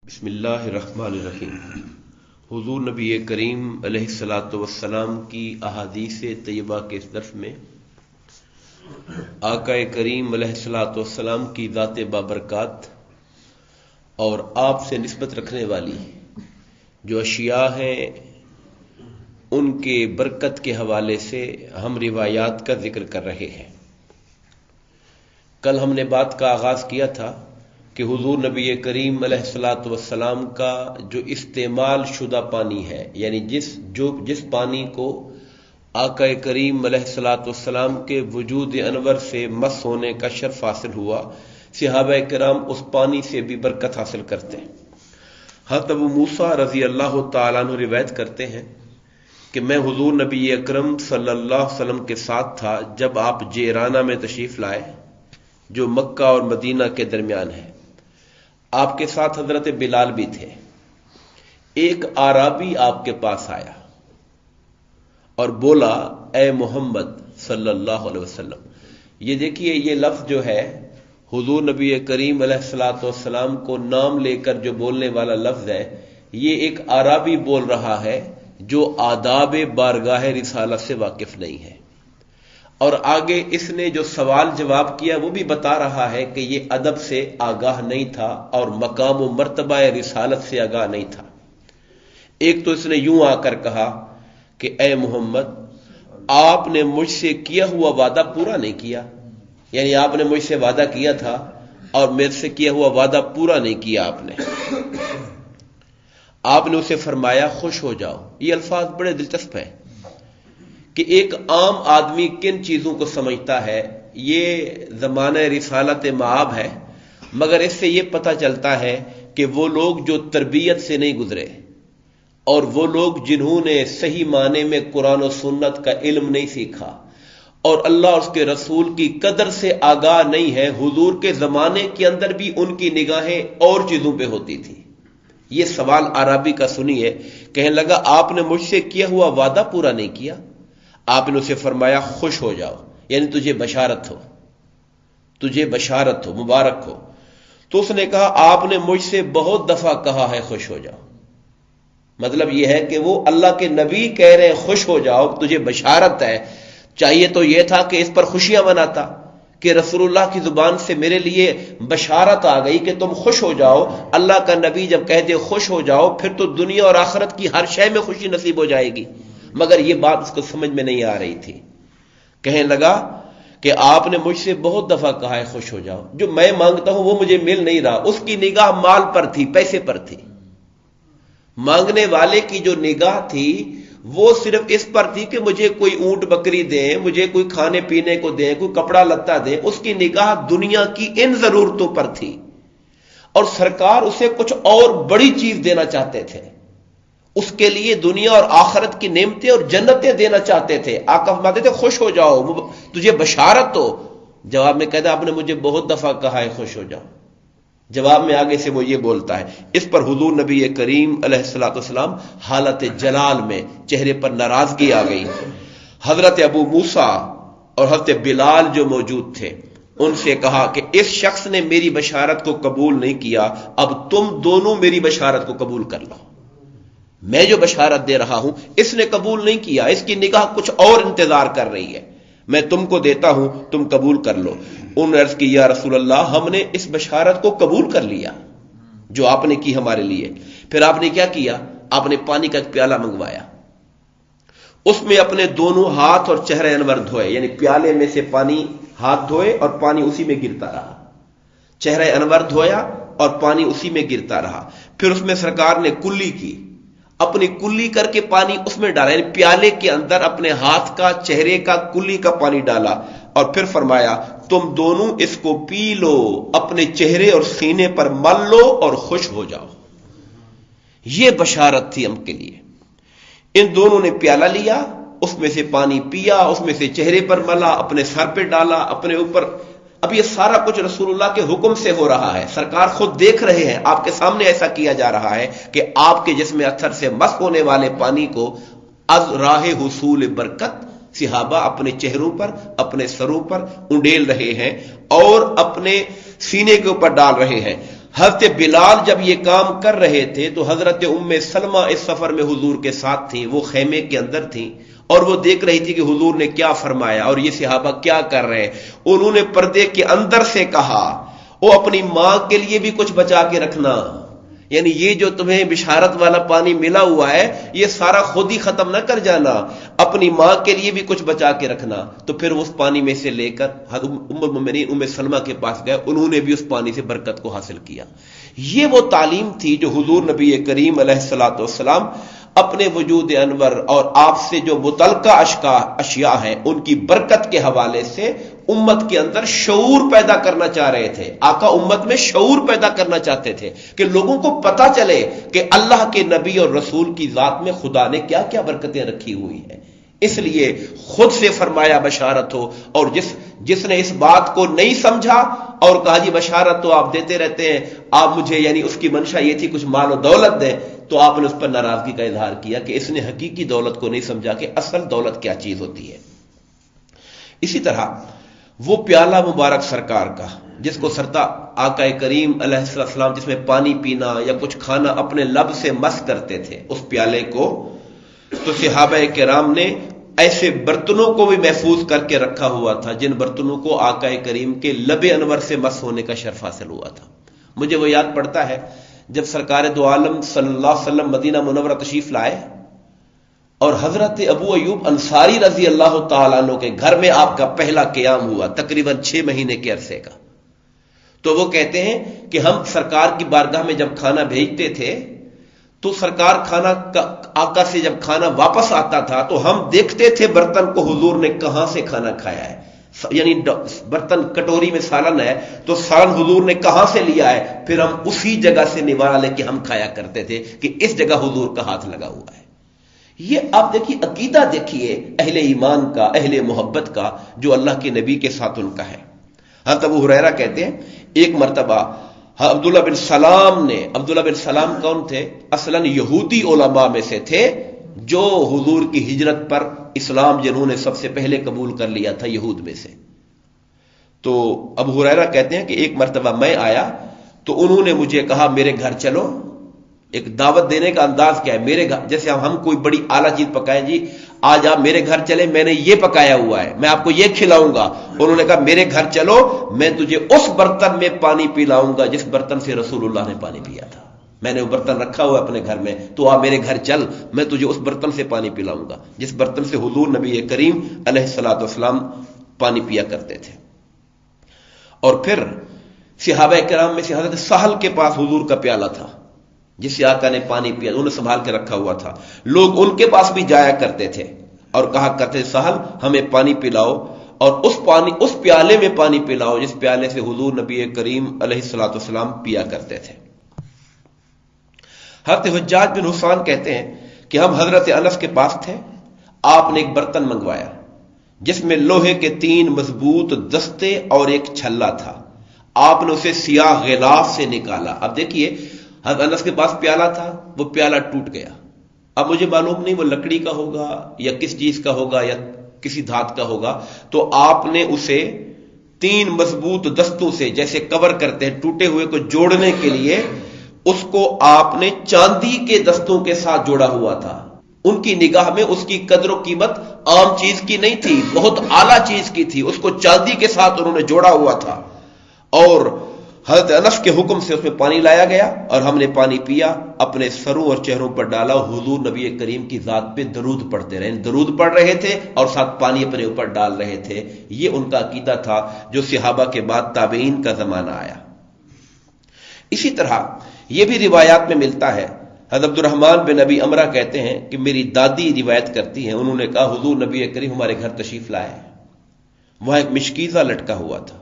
بسم اللہ الرحمن الرحیم۔ حضور نبی کریم علیہ الصلاۃ والسلام کی احادیث طیبہ کے اس درس میں آقا کریم علیہ الصلاۃ والسلام کی ذات بابرکات اور آپ سے نسبت رکھنے والی جو اشیاء ہیں ان کے برکت کے حوالے سے ہم روایات کا ذکر کر رہے ہیں۔ کل ہم نے بات کا آغاز کیا تھا کہ حضور نبی کریم علیہ الصلاۃ والسلام کا جو استعمال شدہ پانی ہے، یعنی جس پانی کو آقا کریم علیہ الصلاۃ والسلام کے وجود انور سے مس ہونے کا شرف حاصل ہوا، صحابہ کرام اس پانی سے بھی برکت حاصل کرتے ہیں۔ حضرت ابو موسیٰ رضی اللہ تعالیٰ عنہ روایت کرتے ہیں کہ میں حضور نبی اکرم صلی اللہ علیہ وسلم کے ساتھ تھا جب آپ جیرانہ میں تشریف لائے، جو مکہ اور مدینہ کے درمیان ہے۔ آپ کے ساتھ حضرت بلال بھی تھے۔ ایک اعرابی آپ کے پاس آیا اور بولا، اے محمد صلی اللہ علیہ وسلم۔ یہ دیکھیے، یہ لفظ جو ہے حضور نبی کریم علیہ الصلاۃ والسلام کو نام لے کر جو بولنے والا لفظ ہے، یہ ایک اعرابی بول رہا ہے جو آداب بارگاہ رسالت سے واقف نہیں ہے، اور آگے اس نے جو سوال جواب کیا وہ بھی بتا رہا ہے کہ یہ ادب سے آگاہ نہیں تھا اور مقام و مرتبہ رسالت سے آگاہ نہیں تھا۔ ایک تو اس نے یوں آ کر کہا کہ اے محمد، آپ نے مجھ سے کیا ہوا وعدہ پورا نہیں کیا، یعنی آپ نے مجھ سے وعدہ کیا تھا اور میرے سے کیا ہوا وعدہ پورا نہیں کیا آپ نے۔ آپ نے اسے فرمایا، خوش ہو جاؤ۔ یہ الفاظ بڑے دلچسپ ہیں کہ ایک عام آدمی کن چیزوں کو سمجھتا ہے۔ یہ زمانہ رسالت مآب ہے، مگر اس سے یہ پتہ چلتا ہے کہ وہ لوگ جو تربیت سے نہیں گزرے اور وہ لوگ جنہوں نے صحیح معنی میں قرآن و سنت کا علم نہیں سیکھا اور اللہ اور اس کے رسول کی قدر سے آگاہ نہیں ہے، حضور کے زمانے کے اندر بھی ان کی نگاہیں اور چیزوں پہ ہوتی تھی۔ یہ سوال عربی کا سنیے، کہنے لگا آپ نے مجھ سے کیا ہوا وعدہ پورا نہیں کیا۔ آپ نے اسے فرمایا، خوش ہو جاؤ، یعنی تجھے بشارت ہو، تجھے بشارت ہو، مبارک ہو۔ تو اس نے کہا، آپ نے مجھ سے بہت دفعہ کہا ہے خوش ہو جاؤ۔ مطلب یہ ہے کہ وہ اللہ کے نبی کہہ رہے ہیں خوش ہو جاؤ، تجھے بشارت ہے۔ چاہیے تو یہ تھا کہ اس پر خوشیاں مناتا کہ رسول اللہ کی زبان سے میرے لیے بشارت آ گئی کہ تم خوش ہو جاؤ۔ اللہ کا نبی جب کہہ دے خوش ہو جاؤ، پھر تو دنیا اور آخرت کی ہر شے میں خوشی نصیب ہو جائے گی، مگر یہ بات اس کو سمجھ میں نہیں آ رہی تھی۔ کہنے لگا کہ آپ نے مجھ سے بہت دفعہ کہا ہے خوش ہو جاؤ، جو میں مانگتا ہوں وہ مجھے مل نہیں رہا۔ اس کی نگاہ مال پر تھی، پیسے پر تھی۔ مانگنے والے کی جو نگاہ تھی وہ صرف اس پر تھی کہ مجھے کوئی اونٹ بکری دیں، مجھے کوئی کھانے پینے کو دیں، کوئی کپڑا لتا دیں۔ اس کی نگاہ دنیا کی ان ضرورتوں پر تھی، اور سرکار اسے کچھ اور بڑی چیز دینا چاہتے تھے۔ اس کے لیے دنیا اور آخرت کی نعمتیں اور جنتیں دینا چاہتے تھے۔ آقا فرماتے تھے خوش ہو جاؤ، تجھے بشارت ہو۔ جواب میں کہتا، آپ نے مجھے بہت دفعہ کہا ہے خوش ہو جاؤ۔ جواب میں آگے سے وہ یہ بولتا ہے۔ اس پر حضور نبی کریم علیہ الصلوۃ والسلام حالت جلال میں، چہرے پر ناراضگی آ گئی۔ حضرت ابو موسیٰ اور حضرت بلال جو موجود تھے ان سے کہا کہ اس شخص نے میری بشارت کو قبول نہیں کیا، اب تم دونوں میری بشارت کو قبول کر لو۔ میں جو بشارت دے رہا ہوں اس نے قبول نہیں کیا، اس کی نگاہ کچھ اور انتظار کر رہی ہے، میں تم کو دیتا ہوں، تم قبول کر لو۔ انہوں نے عرض کی، یا رسول اللہ، ہم نے اس بشارت کو قبول کر لیا جو آپ نے کی ہمارے لیے۔ پھر آپ نے کیا کیا؟ آپ نے پانی کا ایک پیالہ منگوایا، اس میں اپنے دونوں ہاتھ اور چہرہ انور دھوئے، یعنی پیالے میں سے پانی ہاتھ دھوئے اور پانی اسی میں گرتا رہا، چہرہ انور دھویا اور پانی اسی میں گرتا رہا۔ پھر اس میں سرکار نے کلی کی، اپنی کلی کر کے پانی اس میں ڈالا، یعنی پیالے کے اندر اپنے ہاتھ کا، چہرے کا، کلی کا پانی ڈالا، اور پھر فرمایا تم دونوں اس کو پی لو، اپنے چہرے اور سینے پر مل لو اور خوش ہو جاؤ۔ یہ بشارت تھی ہم کے لیے۔ ان دونوں نے پیالہ لیا، اس میں سے پانی پیا، اس میں سے چہرے پر ملا، اپنے سر پہ ڈالا، اپنے اوپر۔ اب یہ سارا کچھ رسول اللہ کے حکم سے ہو رہا ہے، سرکار خود دیکھ رہے ہیں، آپ کے سامنے ایسا کیا جا رہا ہے کہ آپ کے جسم اطہر سے مس ہونے والے پانی کو از راہ حصول برکت صحابہ اپنے چہروں پر، اپنے سروں پر انڈیل رہے ہیں اور اپنے سینے کے اوپر ڈال رہے ہیں۔ حضرت بلال جب یہ کام کر رہے تھے تو حضرت ام سلمہ اس سفر میں حضور کے ساتھ تھیں، وہ خیمے کے اندر تھیں اور وہ دیکھ رہی تھی کہ حضور نے کیا فرمایا اور یہ صحابہ کیا کر رہے ہیں۔ انہوں نے پردے کے اندر سے کہا، وہ اپنی ماں کے لیے بھی کچھ بچا کے رکھنا، یعنی یہ جو تمہیں بشارت والا پانی ملا ہوا ہے یہ سارا خود ہی ختم نہ کر جانا، اپنی ماں کے لیے بھی کچھ بچا کے رکھنا۔ تو پھر اس پانی میں سے لے کر ام المؤمنین ام سلمہ کے پاس گئے، انہوں نے بھی اس پانی سے برکت کو حاصل کیا۔ یہ وہ تعلیم تھی جو حضور نبی کریم علیہ الصلوۃ والسلام اپنے وجود انور اور آپ سے جو متعلقہ اشیاء ہیں ان کی برکت کے حوالے سے امت کے اندر شعور پیدا کرنا چاہ رہے تھے۔ آقا امت میں شعور پیدا کرنا چاہتے تھے کہ لوگوں کو پتا چلے کہ اللہ کے نبی اور رسول کی ذات میں خدا نے کیا کیا برکتیں رکھی ہوئی ہیں۔ اس لیے خود سے فرمایا بشارت ہو، اور جس نے اس بات کو نہیں سمجھا اور کہا جی بشارت تو آپ دیتے رہتے ہیں، آپ مجھے، یعنی اس کی منشا یہ تھی کچھ مال و دولت دیں، تو آپ نے اس پر ناراضگی کا اظہار کیا کہ اس نے حقیقی دولت کو نہیں سمجھا کہ اصل دولت کیا چیز ہوتی ہے۔ اسی طرح وہ پیالہ مبارک سرکار کا جس کو آقا کریم علیہ السلام جس میں پانی پینا یا کچھ کھانا اپنے لب سے مس کرتے تھے، اس پیالے کو تو صحابہ کرام نے ایسے برتنوں کو بھی محفوظ کر کے رکھا ہوا تھا جن برتنوں کو آقا کریم کے لب انور سے مس ہونے کا شرف حاصل ہوا تھا۔ مجھے وہ یاد پڑتا ہے جب سرکار دو عالم صلی اللہ علیہ وسلم مدینہ منورہ تشریف لائے اور حضرت ابو ایوب انصاری رضی اللہ تعالیٰ عنہ کے گھر میں آپ کا پہلا قیام ہوا تقریباً 6 مہینے کے عرصے کا، تو وہ کہتے ہیں کہ ہم سرکار کی بارگاہ میں جب کھانا بھیجتے تھے تو سرکار آقا سے جب کھانا واپس آتا تھا تو ہم دیکھتے تھے برتن کو حضور نے کہاں سے کھانا کھایا ہے، یعنی برتن کٹوری میں سالن ہے تو سالن حضور نے کہاں سے لیا ہے، پھر ہم اسی جگہ سے نوارا لے کے ہم کھایا کرتے تھے کہ اس جگہ حضور کا ہاتھ لگا ہوا ہے۔ یہ آپ دیکھیے عقیدہ، دیکھیے اہل ایمان کا، اہل محبت کا جو اللہ کے نبی کے ساتھ ان کا ہے۔ حضرت ابو ہریرہ کہتے ہیں ایک مرتبہ عبداللہ بن سلام کون تھے؟ اصلاً یہودی علماء میں سے تھے جو حضور کی ہجرت پر اسلام جنہوں نے سب سے پہلے قبول کر لیا تھا یہود میں سے۔ تو ابو ہریرہ کہتے ہیں کہ ایک مرتبہ میں آیا تو انہوں نے مجھے کہا میرے گھر چلو۔ ایک دعوت دینے کا انداز کیا ہے، میرے گھر، جیسے ہم کوئی بڑی اعلیٰ چیز پکائیں، جی آج آپ میرے گھر چلے، میں نے یہ پکایا ہوا ہے، میں آپ کو یہ کھلاؤں گا۔ انہوں نے کہا میرے گھر چلو، میں تجھے اس برتن میں پانی پلاؤں گا جس برتن سے رسول اللہ نے پانی پیا تھا، میں نے وہ برتن رکھا ہوا اپنے گھر میں، تو آپ میرے گھر چل، میں تجھے اس برتن سے پانی پلاؤں گا جس برتن سے حضور نبی کریم علیہ الصلوۃ والسلام پانی پیا کرتے تھے۔ اور پھر صحابہ کرام میں سے حضرت سہل کے پاس حضور کا پیالہ تھا جس سے آقا نے پانی پیا، انہوں نے سنبھال کے رکھا ہوا تھا، لوگ ان کے پاس بھی جایا کرتے تھے اور کہا کرتے سہل ہمیں پانی پلاؤ، اور اس پیالے میں پانی پلاؤ جس پیالے سے حضور نبی کریم علیہ الصلوۃ والسلام پیا کرتے تھے۔ حضرت حجاج بن حسان کہتے ہیں کہ ہم حضرت انس کے پاس تھے، آپ نے ایک برتن منگوایا جس میں لوہے کے 3 مضبوط دستے اور ایک چھلا تھا، آپ نے اسے سیاہ غلاف سے نکالا۔ اب دیکھیے حضرت انس کے پاس پیالہ تھا، وہ پیالہ ٹوٹ گیا، اب مجھے معلوم نہیں وہ لکڑی کا ہوگا یا کس چیز کا ہوگا یا کسی دھات کا ہوگا، تو آپ نے اسے 3 مضبوط دستوں سے جیسے کور کرتے ہیں ٹوٹے ہوئے کو جوڑنے کے لیے، اس کو آپ نے چاندی کے دستوں کے ساتھ جوڑا ہوا تھا۔ ان کی نگاہ میں اس کی قدر و قیمت عام چیز کی نہیں تھی، بہت اعلیٰ چیز کی تھی، اس کو چاندی کے ساتھ انہوں نے جوڑا ہوا تھا، اور حضرت انس کے حکم سے اس میں پانی لایا گیا اور ہم نے پانی پیا، اپنے سروں اور چہروں پر ڈالا، حضور نبی کریم کی ذات پہ درود پڑھتے رہے، درود پڑھ رہے تھے اور ساتھ پانی اپنے اوپر ڈال رہے تھے۔ یہ ان کا عقیدہ تھا جو صحابہ کے بعد تابعین کا زمانہ آیا۔ اسی طرح یہ بھی روایات میں ملتا ہے، حضرت عبد الرحمن بن ابی امرہ کہتے ہیں کہ میری دادی روایت کرتی ہیں، انہوں نے کہا حضور نبی کریم ہمارے گھر تشریف لائے، وہاں ایک مشکیزہ لٹکا ہوا تھا،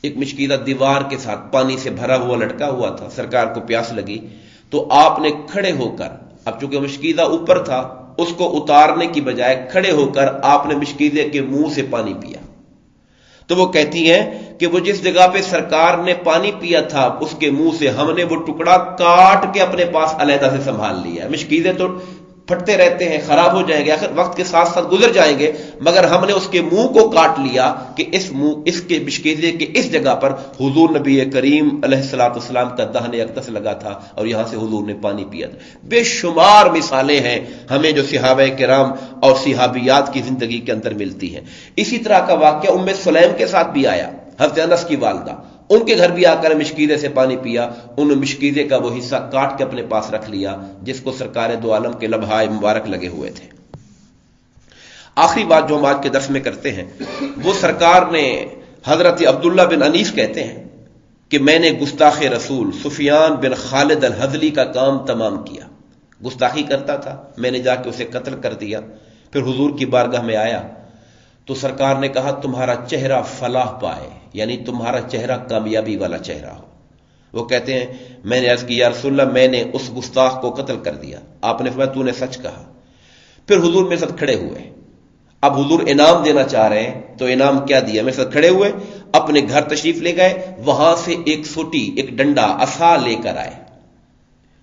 ایک مشکیزہ دیوار کے ساتھ پانی سے بھرا ہوا لٹکا ہوا تھا، سرکار کو پیاس لگی تو آپ نے کھڑے ہو کر، اب چونکہ مشکیزہ اوپر تھا اس کو اتارنے کی بجائے کھڑے ہو کر آپ نے مشکیزے کے منہ سے پانی پیا۔ تو وہ کہتی ہیں کہ وہ جس جگہ پہ سرکار نے پانی پیا تھا اس کے منہ سے ہم نے وہ ٹکڑا کاٹ کے اپنے پاس علیحدہ سے سنبھال لیا۔ مشکیزیں تو پھٹتے رہتے ہیں، خراب ہو جائیں گے، آخر وقت کے ساتھ ساتھ گزر جائیں گے، مگر ہم نے اس کے منہ کو کاٹ لیا کہ اس کے مشکیزے کے اس جگہ پر حضور نبی کریم علیہ الصلوۃ والسلام کا دہن اقدس لگا تھا اور یہاں سے حضور نے پانی پیا تھا۔ بے شمار مثالیں ہیں ہمیں جو صحابہ کرام اور صحابیات کی زندگی کے اندر ملتی ہیں۔ اسی طرح کا واقعہ ام سلیم کے ساتھ بھی آیا، حضرت انس کی والدہ، ان کے گھر بھی آ کر مشکیزے سے پانی پیا، انہوں نے مشکیزے کا وہ حصہ کاٹ کے اپنے پاس رکھ لیا جس کو سرکار دو عالم کے لمحہ مبارک لگے ہوئے تھے۔ آخری بات جو ہم آج کے درس میں کرتے ہیں وہ سرکار نے حضرت عبداللہ بن انیس کہتے ہیں کہ میں نے گستاخ رسول سفیان بن خالد الحذلی کا کام تمام کیا، گستاخی کرتا تھا، میں نے جا کے اسے قتل کر دیا، پھر حضور کی بارگاہ میں آیا تو سرکار نے کہا تمہارا چہرہ فلاح پائے، یعنی تمہارا چہرہ کامیابی والا چہرہ ہو۔ وہ کہتے ہیں میں نے عرض کی یا رسول اللہ میں نے اس گستاخ کو قتل کر دیا، آپ نے فرمایا تو نے سچ کہا۔ پھر حضور میرے ساتھ کھڑے ہوئے، اب حضور انعام دینا چاہ رہے ہیں تو انعام کیا دیا، میرے ساتھ کھڑے ہوئے، اپنے گھر تشریف لے گئے، وہاں سے ایک سوٹی، ایک ڈنڈا، عصا لے کر آئے۔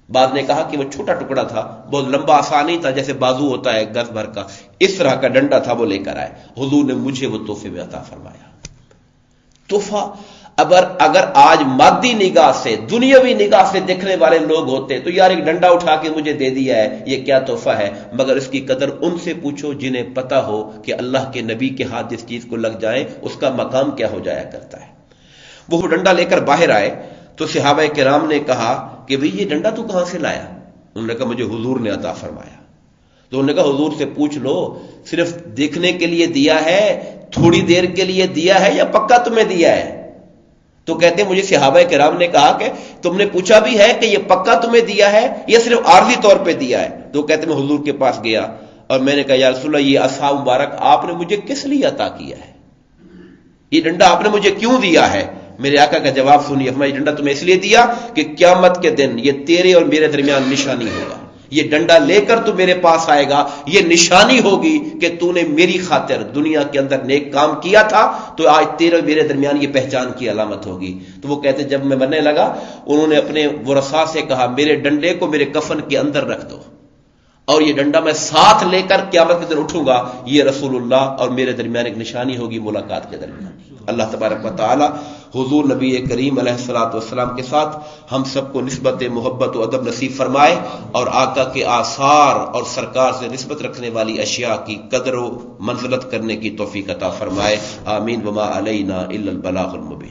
بعد نے کہا کہ وہ چھوٹا ٹکڑا تھا، بہت لمبا عصا نہیں تھا جیسے بازو ہوتا ہے گز بھر کا، اس طرح کا ڈنڈا تھا، وہ لے کر آئے۔ حضور نے مجھے وہ تحفے میں عطا فرمایا۔ تحفہ اگر آج مادی نگاہ سے، دنیاوی نگاہ سے دیکھنے والے لوگ ہوتے تو یار ایک ڈنڈا اٹھا کے مجھے دے دیا ہے، یہ کیا تحفہ ہے، مگر اس کی قدر ان سے پوچھو جنہیں پتا ہو کہ اللہ کے نبی کے ہاتھ جس چیز کو لگ جائے اس کا مقام کیا ہو جایا کرتا ہے۔ وہ ڈنڈا لے کر باہر آئے تو صحابہ کرام نے کہا کہ بھئی یہ ڈنڈا تو کہاں سے لایا؟ انہوں نے کہا مجھے حضور نے عطا فرمایا۔ تو انہوں نے کہا حضور سے پوچھ لو صرف دیکھنے کے لیے دیا ہے، تھوڑی دیر کے لیے دیا ہے یا پکا تمہیں دیا ہے؟ تو کہتے ہیں مجھے صحابہ کرام نے کہا کہ تم نے پوچھا بھی ہے کہ یہ پکا تمہیں دیا ہے یا صرف عارضی طور پہ دیا ہے؟ تو کہتے ہیں میں حضور کے پاس گیا اور میں نے کہا یا رسول اللہ یہ عصا مبارک آپ نے مجھے کس لیے عطا کیا ہے، یہ ڈنڈا آپ نے مجھے کیوں دیا ہے؟ میرے آقا کا جواب سنیے، فرمایا یہ ڈنڈا تمہیں اس لیے دیا کہ قیامت کے دن یہ تیرے اور میرے درمیان نشانی ہوگا، یہ ڈنڈا لے کر تو میرے پاس آئے گا، یہ نشانی ہوگی کہ تو نے میری خاطر دنیا کے اندر نیک کام کیا تھا، تو آج تیرے اور میرے درمیان یہ پہچان کی علامت ہوگی۔ تو وہ کہتے جب میں مرنے لگا انہوں نے اپنے ورثاء سے کہا میرے ڈنڈے کو میرے کفن کے اندر رکھ دو اور یہ ڈنڈا میں ساتھ لے کر قیامت کے دن اٹھوں گا، یہ رسول اللہ اور میرے درمیان ایک نشانی ہوگی ملاقات کے درمیان۔ اللہ تبارک و تعالی حضور نبی کریم علیہ الصلوۃ والسلام کے ساتھ ہم سب کو نسبت محبت و ادب نصیب فرمائے اور آقا کے آثار اور سرکار سے نسبت رکھنے والی اشیاء کی قدر و منزلت کرنے کی توفیق عطا فرمائے۔ آمین۔ وما علینا الا البلاغ المبین۔